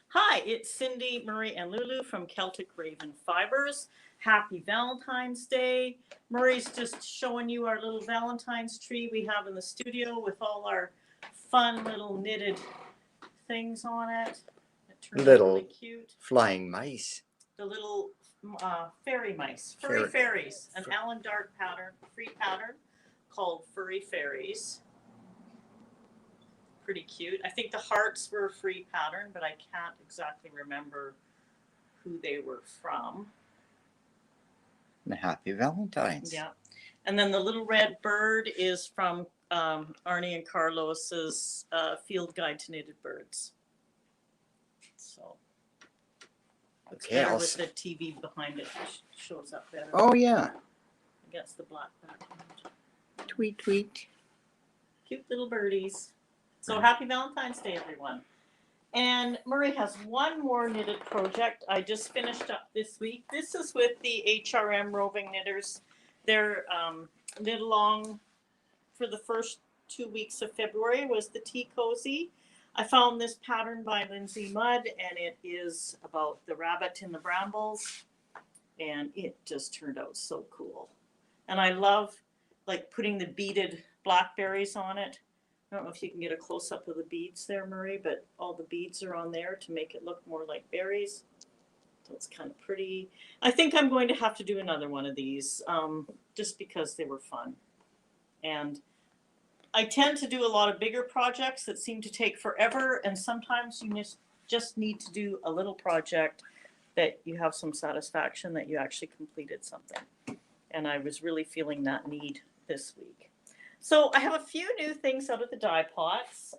Hi, it's Cindy, Murray, and Lulu from Celtic Raven Fibers. Happy Valentine's Day. Murray's just showing you our little Valentine's tree we have in the studio with all our fun little knitted things on it. It turned out really Little cute. flying mice. The little fairy mice, furry fairies, an Allen Dart pattern, free pattern called Furry Fairies. Pretty cute. I think the hearts were a free pattern, but I can't exactly remember who they were from. And happy Valentine's. Yeah. And then the little red bird is from Arnie and Carlos's Field Guide to Knitted Birds. So it's better with the TV behind it. It shows up better. Oh, yeah. Against the black background. Tweet, tweet. Cute little birdies. So happy Valentine's Day, everyone. And Murray has one more knitted project I just finished up this week. This is with the HRM Roving Knitters. They're knit along for the first 2 weeks of February was the Tea Cozy. I found this pattern by Lindsay Mudd, and it is about the rabbit in the brambles. And it just turned out so cool. And I love like putting the beaded blackberries on it. I don't know if you can get a close-up of the beads there, Murray, but all the beads are on there to make it look more like berries. So it's kind of pretty. I think I'm going to have to do another one of these just because they were fun. And I tend to do a lot of bigger projects that seem to take forever, and sometimes you just need to do a little project that you have some satisfaction that you actually completed something. And I was really feeling that need this week. So I have a few new things out of the dye pots.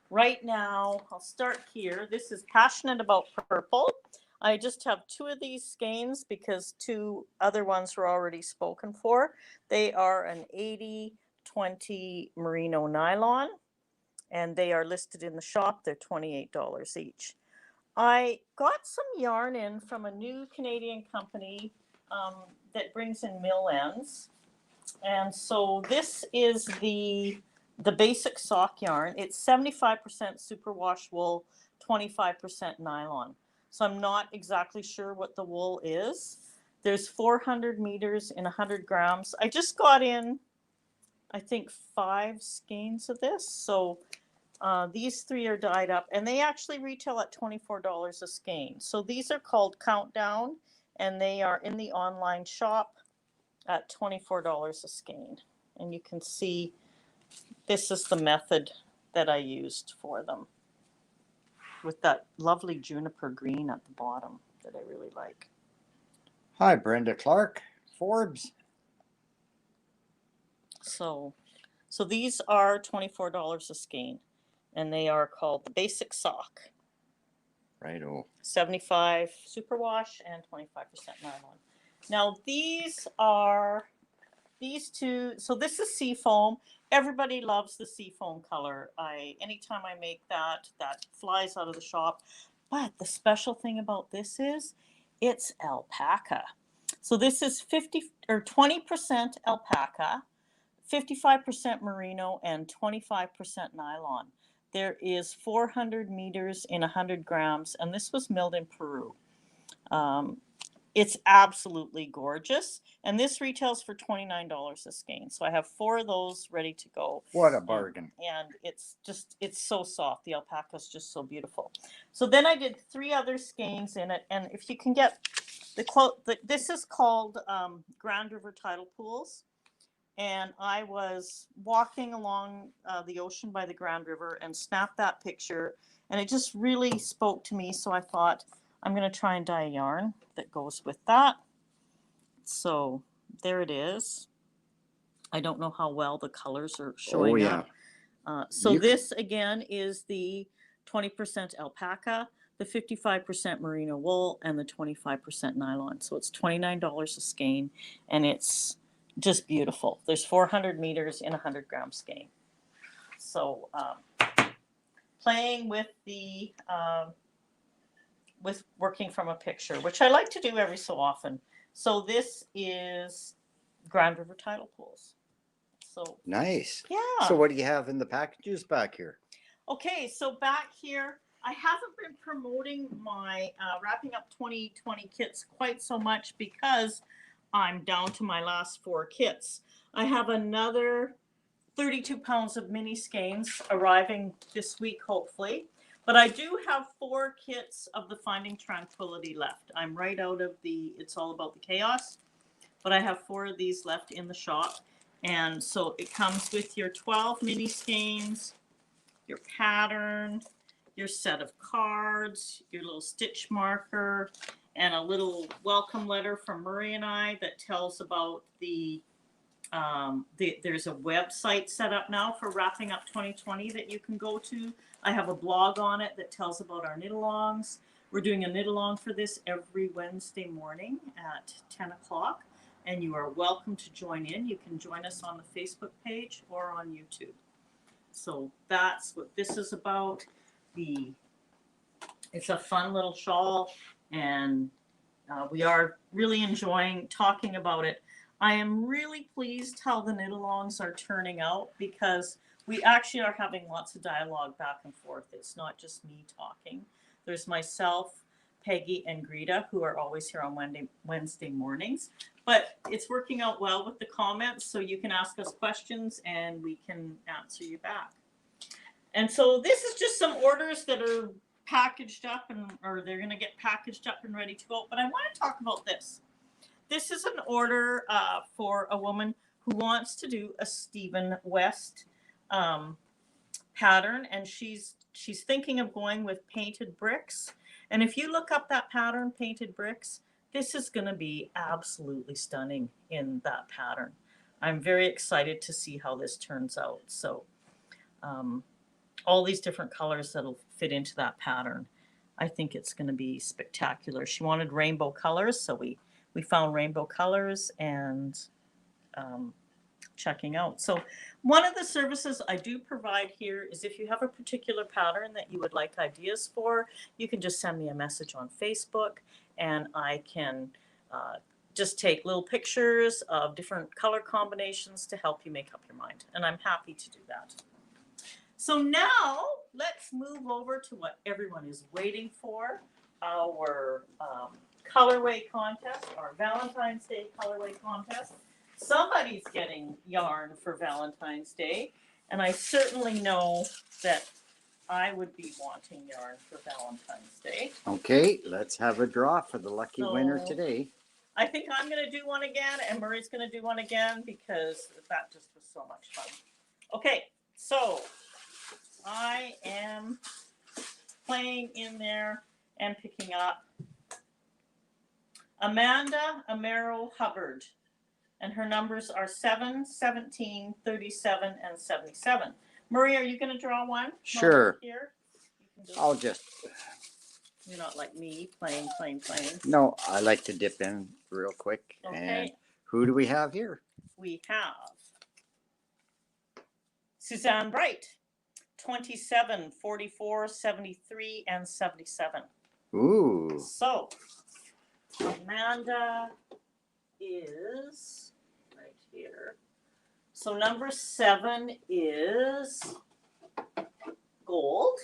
Right now, I'll start here. This is Passionate About Purple. I just have 2 of these skeins because 2 other ones were already spoken for. They are an 80/20 merino nylon, and they are listed in the shop. They're $28 each. I got some yarn in from a new Canadian company that brings in mill ends. And so this is the basic sock yarn. It's 75% superwash wool, 25% nylon. So I'm not exactly sure what the wool is. There's 400 meters in 100 grams. I just got in, I think, 5 skeins of this. So these 3 are dyed up, and they actually retail at $24 a skein. So these are called Countdown, and they are in the online shop at $24 a skein. And you can see this is the method that I used for them with that lovely juniper green at the bottom that I really like. Hi, Brenda Clark, Forbes. So these are $24 a skein, and they are called the Basic Sock. Righto. 75 superwash and 25% nylon. Now these 2, so this is seafoam. Everybody loves the seafoam color. Anytime I make that flies out of the shop. But the special thing about this is it's alpaca. So this is 20% alpaca, 55% merino, and 25% nylon. There is 400 meters in 100 grams, and this was milled in Peru. It's absolutely gorgeous, and this retails for $29 a skein. So I have 4 of those ready to go. What a bargain. And it's so soft. The alpaca is just so beautiful. So then I did 3 other skeins in it, and if you can get this is called Grand River Tidal Pools. And I was walking along the ocean by the Grand River and snapped that picture, and it just really spoke to me. So I thought, I'm going to try and dye a yarn that goes with that. So there it is. I don't know how well the colors are showing up. So this, again, is the 20% alpaca, the 55% merino wool, and the 25% nylon. So it's $29 a skein, and it's just beautiful. There's 400 meters in 100 gram skein. So playing with the with working from a picture, which I like to do every so often. So this is Grand River Tidal Pools. So nice. Yeah. So what do you have in the packages back here? Okay, so back here I haven't been promoting my wrapping up 2020 kits quite so much because I'm down to my last 4 kits. I have another 32 pounds of mini skeins arriving this week, hopefully. But I do have 4 kits of the Finding Tranquility left. I'm right out of the It's All About the Chaos, but I have 4 of these left in the shop. And so it comes with your 12 mini skeins, your pattern, your set of cards, your little stitch marker, and a little welcome letter from Murray and I that tells about there's a website set up now for Wrapping Up 2020 that you can go to. I have a blog on it that tells about our knit-alongs. We're doing a knit-along for this every Wednesday morning at 10 o'clock, and you are welcome to join in. You can join us on the Facebook page or on YouTube. So that's what this is about. It's a fun little shawl, and we are really enjoying talking about it. I am really pleased how the knit-alongs are turning out because we actually are having lots of dialogue back and forth. It's not just me talking. There's myself, Peggy, and Greta, who are always here on Wednesday mornings. But it's working out well with the comments, so you can ask us questions and we can answer you back. And so this is just some orders that are packaged up, or they're going to get packaged up and ready to go. But I want to talk about this. This is an order for a woman who wants to do a Stephen West pattern, and she's thinking of going with painted bricks. And if you look up that pattern, painted bricks, this is going to be absolutely stunning in that pattern. I'm very excited to see how this turns out. So all these different colors that'll fit into that pattern. I think it's going to be spectacular. She wanted rainbow colors, so we found rainbow colors and checking out. So one of the services I do provide here is if you have a particular pattern that you would like ideas for, you can just send me a message on Facebook, and I can just take little pictures of different color combinations to help you make up your mind. And I'm happy to do that. So now let's move over to what everyone is waiting for, our colorway contest, our Valentine's Day colorway contest. Somebody's getting yarn for Valentine's Day, and I certainly know that I would be wanting yarn for Valentine's Day. Okay, let's have a draw for the lucky winner today. I think I'm going to do one again, and Murray's going to do one again because that just was so much fun. Okay, so I am playing in there and picking up Amanda Amaro Hubbard, and her numbers are 7, 17, 37, and 77. Murray, are you going to draw one? Sure. Here? I'll just... You're not like me, playing. No, I like to dip in real quick. Okay. And who do we have here? We have Suzanne Bright, 27, 44, 73, and 77. Ooh. So, Amanda is right here. So number 7 is gold.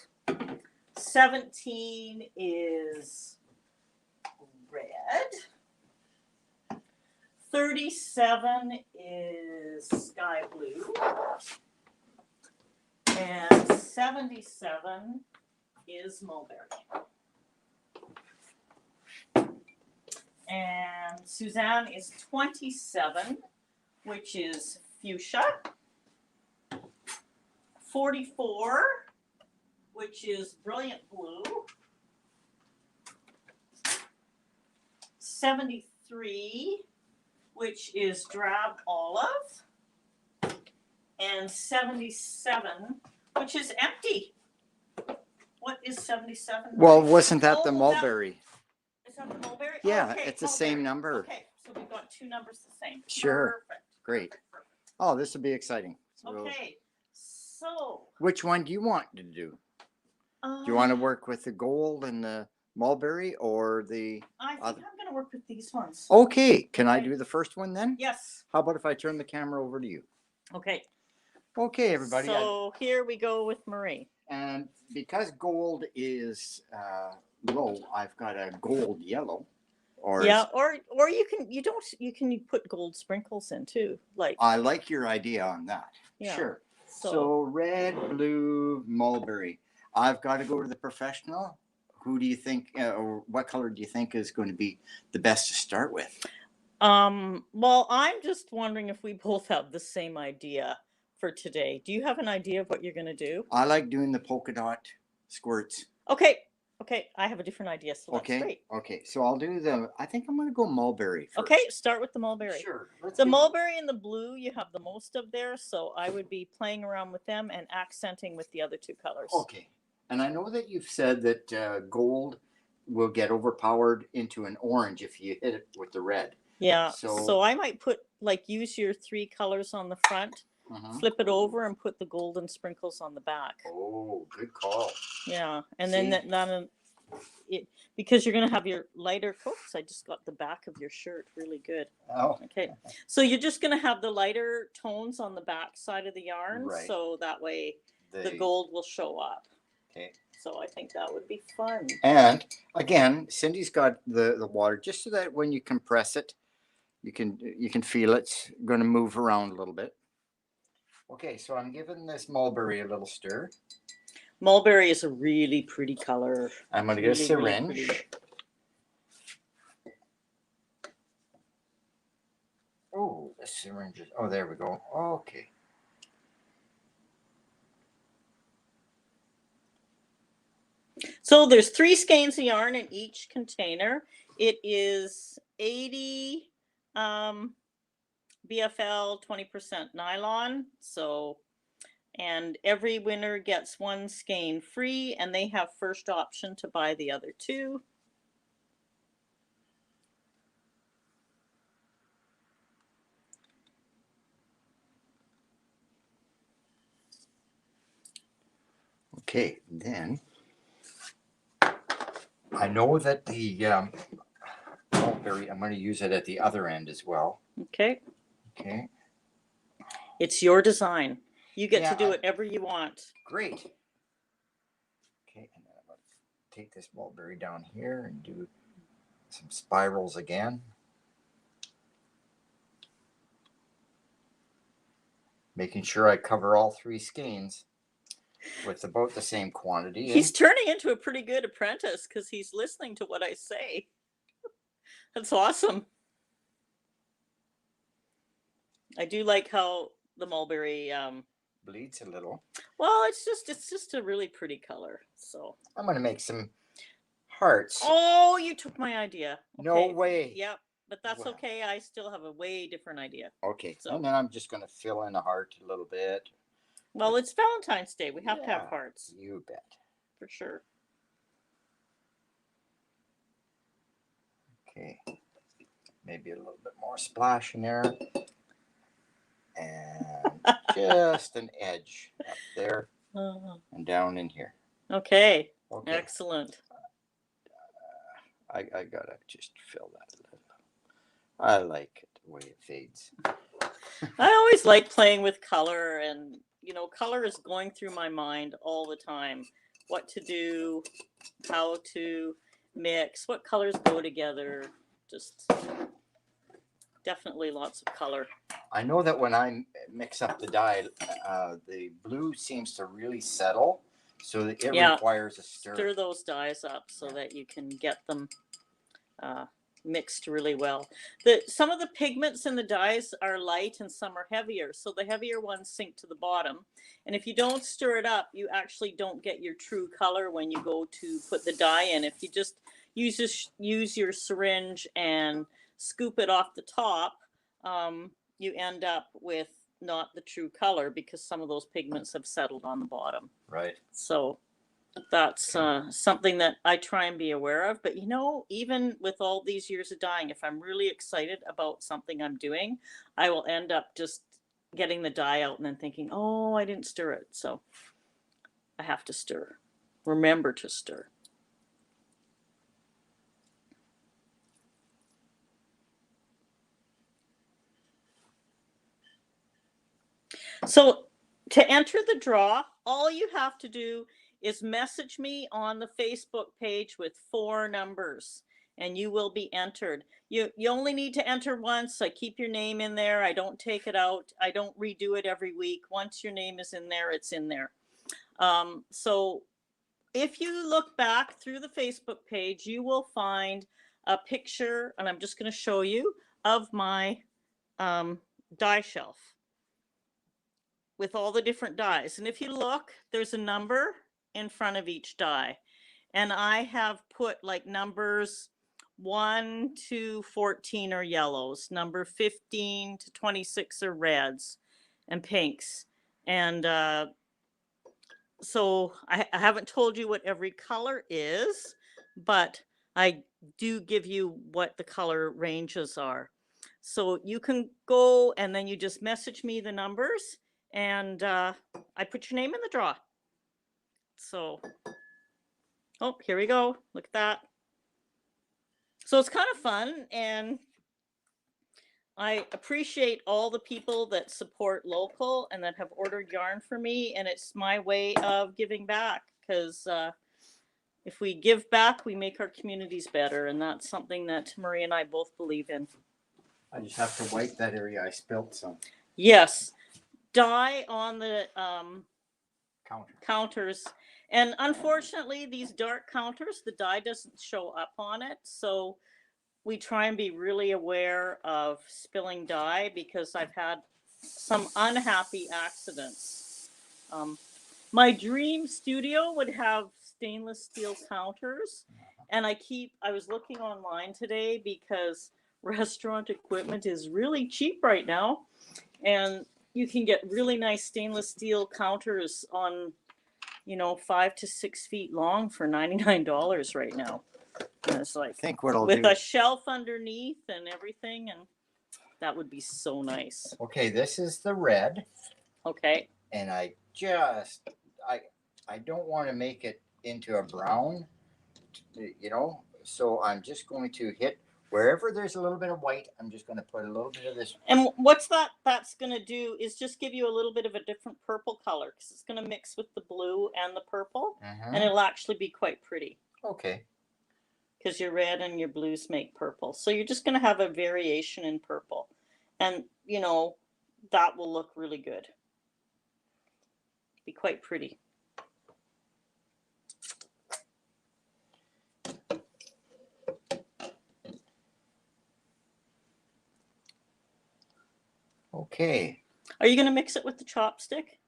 17 is red. 37 is sky blue. And 77 is mulberry. And Suzanne is 27, which is fuchsia. 44, which is brilliant blue. 73, which is drab olive. And 77, which is empty. What is 77? Well, wasn't that the mulberry? Is that the mulberry? Yeah, okay, it's the same number. Okay, so we've got 2 numbers the same. Sure. Perfect. Great. Perfect. Oh, this will be exciting. So Okay, so. which one do you want to do? Do you want to work with the gold and the mulberry or the... I think I'm going to work with these ones. Okay, can I do the first one then? Yes. How about if I turn the camera over to you? Okay. Okay, everybody. So here we go with Marie. And because gold is low, I've got a gold yellow. Or Yeah, or you can put gold sprinkles in too. Like, I like your idea on that. yeah. Sure. So, So red, blue, mulberry. I've got to go to the professional. Who do you think, or what color do you think is going to be the best to start with? well, I'm just wondering if we both have the same idea for today. Do you have an idea of what you're going to do? I like doing the polka dot squirts. Okay. Okay, I have a different idea, so that's Okay. great. Okay. So I'll do the. I think I'm going to go mulberry first. Okay, start with the mulberry. Sure. The mulberry and the blue, you have the most of there, so I would be playing around with them and accenting with the other two colors. Okay. And I know that you've said that gold will get overpowered into an orange if you hit it with the red. Yeah, So, so I might use your three colors on the front, flip it over, and put the golden sprinkles on the back. Oh, good call. Yeah, and See? then because you're gonna have your lighter coats. I just got the back of your shirt really good. Oh. Okay, so you're just gonna have the lighter tones on the back side of the yarn, Right. so that way the gold will show up. Okay. So I think that would be fun. And again, Cindy's got the water just so that when you compress it, you can feel it's going to move around a little bit. Okay, so I'm giving this mulberry a little stir. Mulberry is a really pretty color. I'm going to get a syringe. Really Oh, the syringe is, oh, there we go. Okay. So there's 3 skeins of yarn in each container. It is 80 BFL, 20% nylon. So, and every winner gets 1 skein free, and they have first option to buy the other 2. Okay, then I know that the mulberry, I'm going to use it at the other end as well. Okay. Okay. It's your design. You get to do whatever you want. Great. Okay, and then I'm going to take this mulberry down here and do some spirals again. Making sure I cover all 3 skeins with about the same quantity. He's turning into a pretty good apprentice because he's listening to what I say. That's awesome. I do like how the mulberry bleeds a little. Well, it's just a really pretty color. So I'm going to make some hearts. Oh, you took my idea. Okay. No way. Yep, but that's okay. I still have a way different idea. Okay, so. And then I'm just going to fill in a heart a little bit. Well, it's Valentine's Day. We have to have hearts. You bet. For sure. Okay. Maybe a little bit more splash in there. And just an edge up there and down in here. Okay. Excellent. I got to just fill that a little. I like it the way it fades. I always like playing with color, and color is going through my mind all the time. What to do, how to mix, what colors go together. Just definitely lots of color. I know that when I mix up the dye, the blue seems to really settle, so that it requires a stir. Stir those dyes up so that you can get them mixed really well. Some of the pigments in the dyes are light and some are heavier, so the heavier ones sink to the bottom, and if you don't stir it up, you actually don't get your true color when you go to put the dye in. If you just use your syringe and scoop it off the top, you end up with not the true color because some of those pigments have settled on the bottom. Right. So that's something that I try and be aware of. But even with all these years of dyeing, if I'm really excited about something I'm doing, I will end up just getting the dye out and then thinking, oh, I didn't stir it. So I have to stir. Remember to stir. So to enter the draw, all you have to do is message me on the Facebook page with 4 numbers and you will be entered. You only need to enter once. I keep your name in there. I don't take it out. I don't redo it every week. Once your name is in there, it's in there. So if you look back through the Facebook page, you will find a picture, and I'm just going to show you, of my die shelf with all the different dies. And if you look, there's a number in front of each die. And I have put like numbers 1 to 14 are yellows, number 15 to 26 are reds and pinks. And so I haven't told you what every color is, but I do give you what the color ranges are. So you can go and then you just message me the numbers and I put your name in the draw. So, oh, here we go. Look at that. So it's kind of fun, and I appreciate all the people that support local and that have ordered yarn for me, and it's my way of giving back, because if we give back, we make our communities better, and that's something that Marie and I both believe in. I just have to wipe that area I spilt some. Yes, dye on the counters. And unfortunately, these dark counters, the dye doesn't show up on it. So we try and be really aware of spilling dye, because I've had some unhappy accidents. My dream studio would have stainless steel counters. And I was looking online today because restaurant equipment is really cheap right now. And you can get really nice stainless steel counters on, 5 to 6 feet long for $99 right now. And it's like, I think what I'll with do. a shelf underneath and everything, and that would be so nice. Okay, this is the red. Okay. And I don't want to make it into a brown, so I'm just going to hit wherever there's a little bit of white. I'm just going to put a little bit of this. And what's that's going to do is just give you a little bit of a different purple color, because it's going to mix with the blue and the purple, and it'll actually be quite pretty. Okay. Because your red and your blues make purple. So you're just going to have a variation in purple. And, that will look really good. Be quite pretty. Okay. Are you going to mix it with the chopstick?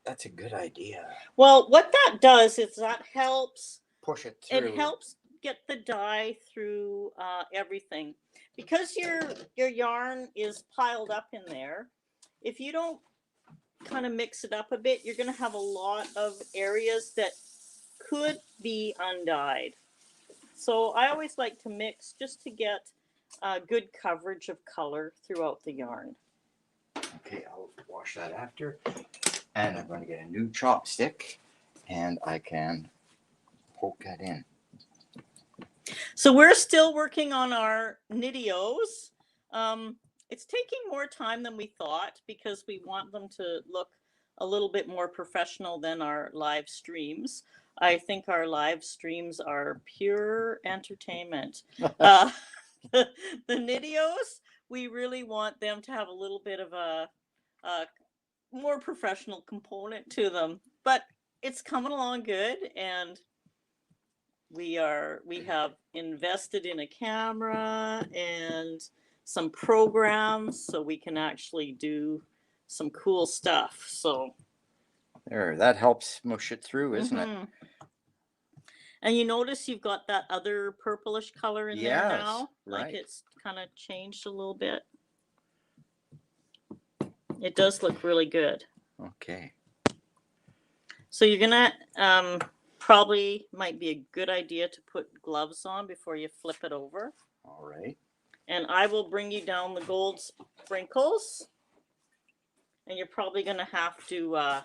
That's a good idea. Well, what that does is that helps push it through. It helps get the dye through everything. Because your yarn is piled up in there, if you don't kind of mix it up a bit, you're going to have a lot of areas that could be undyed. So I always like to mix just to get good coverage of color throughout the yarn. Okay, I'll wash that after. And I'm going to get a new chopstick, and I can poke that in. So we're still working on our Knidios. It's taking more time than we thought, because we want them to look a little bit more professional than our live streams. I think our live streams are pure entertainment. The Knidios, we really want them to have a little bit of a more professional component to them, but it's coming along good, and we have invested in a camera and some programs so we can actually do some cool stuff. So there, that helps mush it through, isn't it? And you notice you've got that other purplish color in there now, like it's kind of changed a little bit. It does look really good. Okay. So you're gonna probably might be a good idea to put gloves on before you flip it over. All right. And I will bring you down the gold sprinkles. And you're probably gonna have to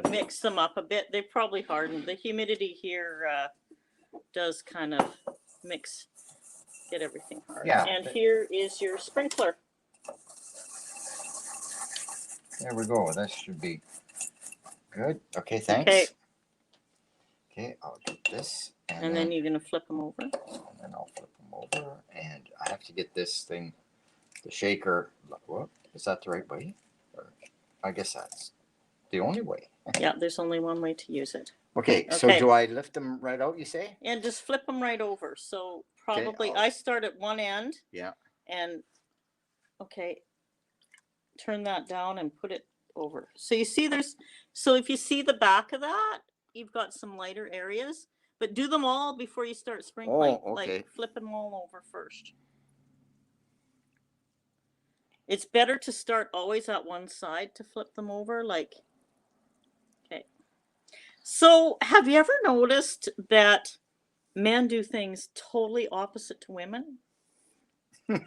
mix them up a bit. They've probably hardened. The humidity here does kind of get everything hard. Yeah. And here is your sprinkler. There we go. That should be Good. Okay, thanks. Okay. Okay, I'll do this. And then you're going to flip them over. And then I'll flip them over. And I have to get this thing, the shaker. What? Is that the right way? Or, I guess that's the only way. Yeah, there's only one way to use it. Okay, so Okay. do I lift them right out, you say? And just flip them right over. So probably Okay, I start at one end. Yeah. And okay, turn that down and put it over. So you see so if you see the back of that, you've got some lighter areas, but do them all before you start sprinkling. Oh, okay. Like flip them all over first. It's better to start always at one side to flip them over. Like, okay. So have you ever noticed that men do things totally opposite to women?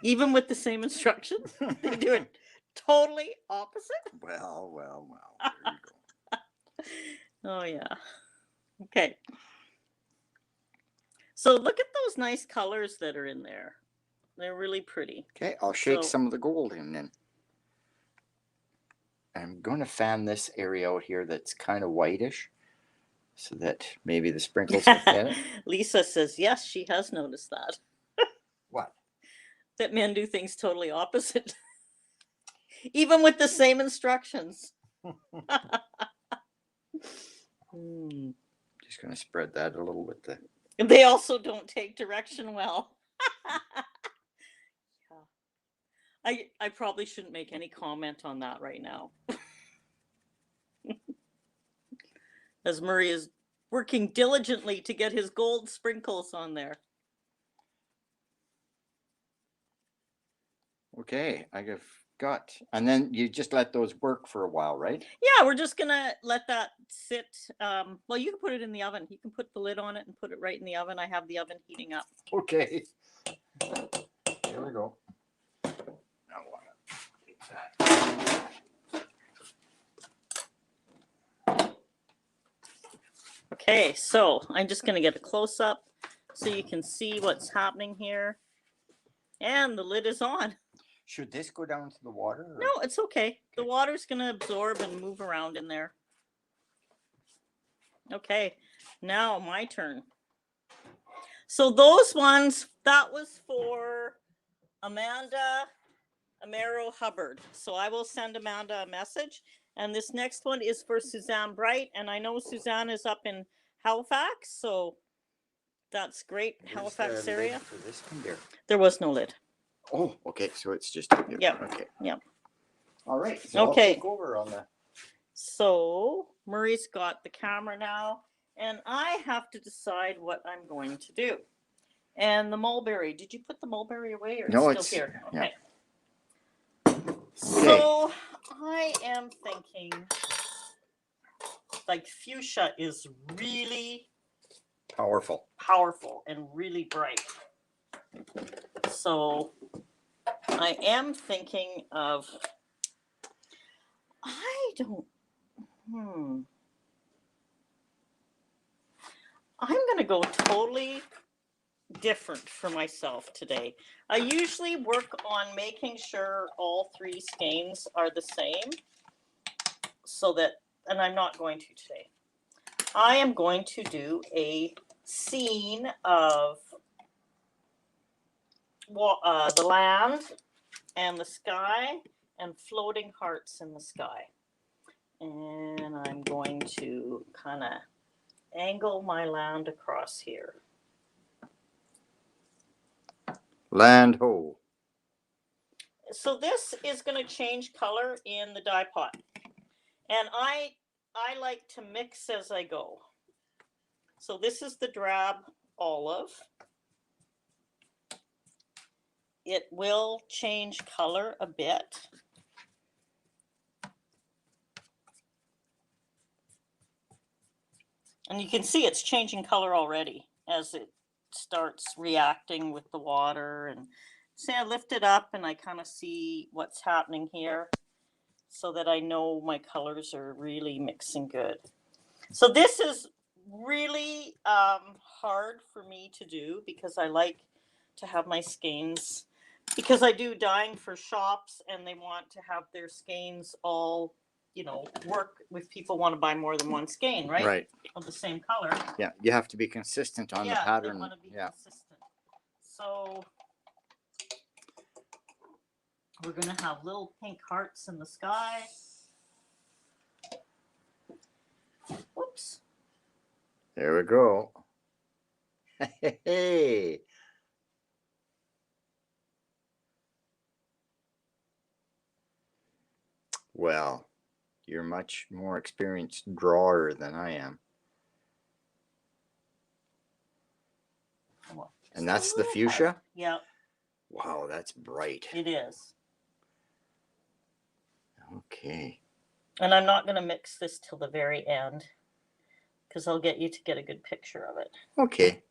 Even with the same instructions, they do it totally opposite. Well. There you go. Oh yeah. Okay. So look at those nice colors that are in there. They're really pretty. Okay, I'll shake some of the gold in then. I'm going to fan this area out here that's kind of whitish so that maybe the sprinkles will fit. Lisa says, yes, she has noticed that. What? That men do things totally opposite. Even with the same instructions. Just going to spread that a little with the... They also don't take direction well. I probably shouldn't make any comment on that right now. As Murray is working diligently to get his gold sprinkles on there. Okay, I've got, and then you just let those work for a while, right? Yeah, we're just gonna let that sit. Well, you can put it in the oven. You can put the lid on it and put it right in the oven. I have the oven heating up. Okay. Here we go. Okay, so I'm just gonna get a close up so you can see what's happening here. And the lid is on. Should this go down to the water? Or? No, it's okay. The water's gonna absorb and move around in there. Okay, now my turn. So those ones, that was for Amanda Amaro Hubbard. So I will send Amanda a message. And this next one is for Suzanne Bright. And I know Suzanne is up in Halifax, so that's great. Halifax area. For this one there? There was no lid. Oh, okay. So it's just up here. Yeah. Okay. Yeah. All right. So okay. I'll take over on that. So Murray's got the camera now, and I have to decide what I'm going to do. And the mulberry, did you put the mulberry away or no, it's still here? Okay. Yeah. So I am thinking like fuchsia is really powerful and really bright. So I am thinking of, I'm going to go totally different for myself today. I usually work on making sure all three skeins are the same so that, and I'm not going to today. I am going to do a scene of the land and the sky and floating hearts in the sky. And I'm going to kind of angle my land across here. Land ho. So this is going to change color in the dye pot. And I like to mix as I go. So this is the drab olive. It will change color a bit. And you can see it's changing color already as it starts reacting with the water. And see, I lift it up and I kind of see what's happening here so that I know my colors are really mixing good. So this is really hard for me to do because I like to have my skeins, because I do dyeing for shops and they want to have their skeins all you know, work if people want to buy more than one skein, right? Right. Of the same color. Yeah, you have to be consistent on the pattern. They want to be Yeah. consistent. So we're going to have little pink hearts in the sky. Whoops. There we go. Hey. Well, you're much more experienced drawer than I am. And that's the fuchsia? Heart. Yeah. Wow, that's bright. It is. Okay. And I'm not going to mix this till the very end because I'll get you to get a good picture of it. Okay.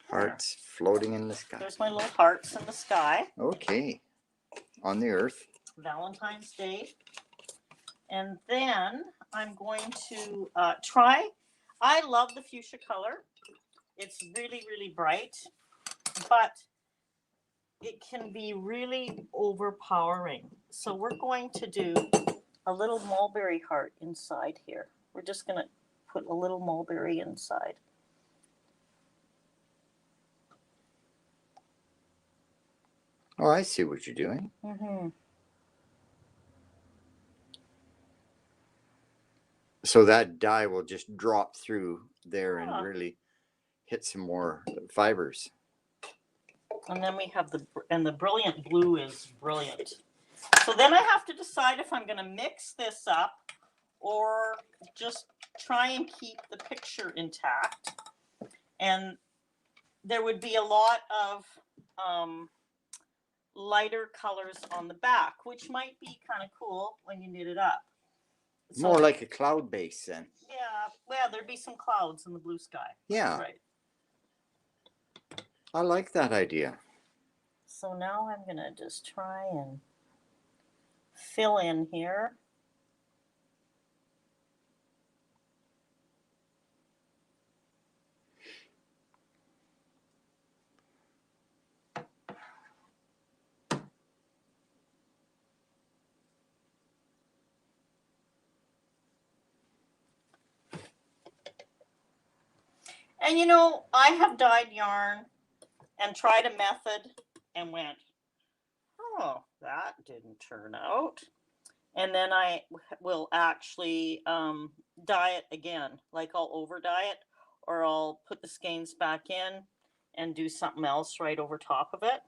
Hearts floating in the sky. There's my little hearts in the sky. Okay. On the earth. Valentine's Day. And then I'm going to try. I love the fuchsia color. It's really, really bright, but it can be really overpowering. So we're going to do a little mulberry heart inside here. We're just going to put a little mulberry inside. Oh, I see what you're doing. Mm-hmm. So that dye will just drop through there and really hit some more fibers. And then we have the brilliant blue is brilliant. So then I have to decide if I'm going to mix this up or just try and keep the picture intact. And there would be a lot of lighter colors on the back, which might be kind of cool when you knit it up. So, more like a cloud base then. Yeah, well, there'd be some clouds in the blue sky. Yeah. Right. I like that idea. So now I'm going to just try and fill in here. And you know, I have dyed yarn and tried a method and went, oh, that didn't turn out. And then I will actually dye it again. Like I'll over dye it, or I'll put the skeins back in and do something else right over top of it.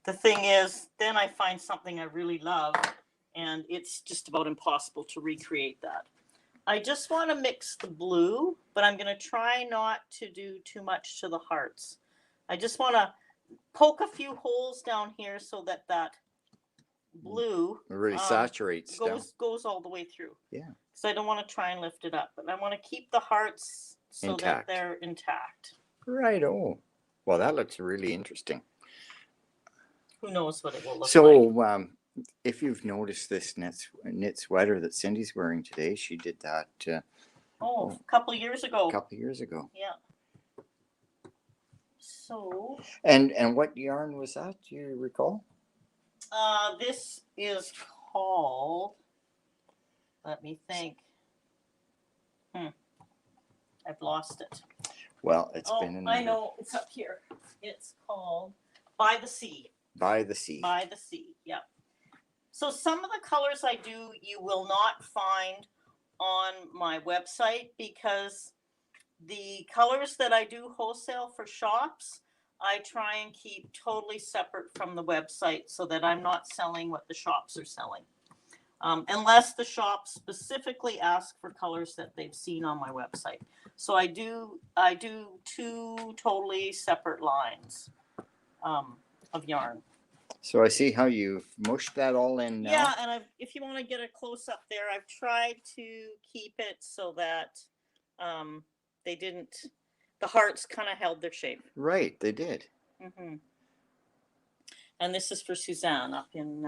The thing is, then I find something I really love, and it's just about impossible to recreate that. I just want to mix the blue, but I'm going to try not to do too much to the hearts. I just want to poke a few holes down here so that that blue it really saturates goes all the way through. Yeah. So I don't want to try and lift it up, but I want to keep the hearts so intact. that they're intact. Right. Oh, well, that looks really interesting. Who knows what it will look like. So, if you've noticed this knit sweater that Cindy's wearing today, she did that a couple of years ago. Yeah. So. And what yarn was that? Do you recall? This is called. Let me think. I've lost it. Well, it's been in. I know it's up here. It's called By the Sea. By the Sea. By the Sea. Yeah. So some of the colors I do, you will not find on my website because the colors that I do wholesale for shops, I try and keep totally separate from the website so that I'm not selling what the shops are selling. Unless the shop specifically ask for colors that they've seen on my website. So I do two totally separate lines of yarn. So I see how you've mushed that all in now. Yeah, and if you want to get a close up there, I've tried to keep it so that they didn't, the hearts kind of held their shape. Right, they did. Mm-hmm. And this is for Suzanne up in.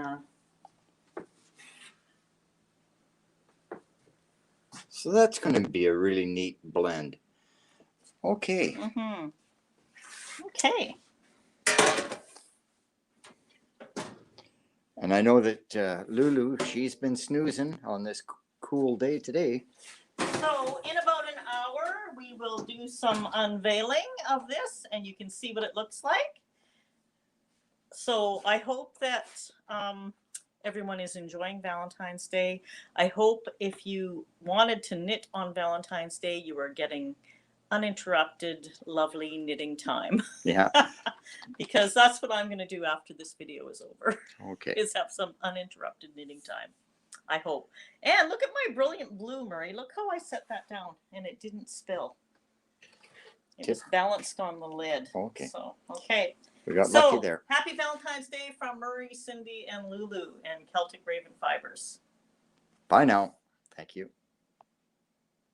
So that's going to be a really neat blend. Okay. Mm-hmm. Okay. And I know that Lulu, she's been snoozing on this cool day today. So in about an hour, we will do some unveiling of this, and you can see what it looks like. So I hope that everyone is enjoying Valentine's Day. I hope if you wanted to knit on Valentine's Day, you are getting uninterrupted, lovely knitting time. Yeah. Because that's what I'm going to do after this video is over. Okay. Is have some uninterrupted knitting time. I hope. And look at my brilliant blue, Murray. Look how I set that down and it didn't spill. It was balanced on the lid. Okay. So, okay. We got lucky there. Happy Valentine's Day from Murray, Cindy, and Lulu and Celtic Raven Fibers. Bye now. Thank you.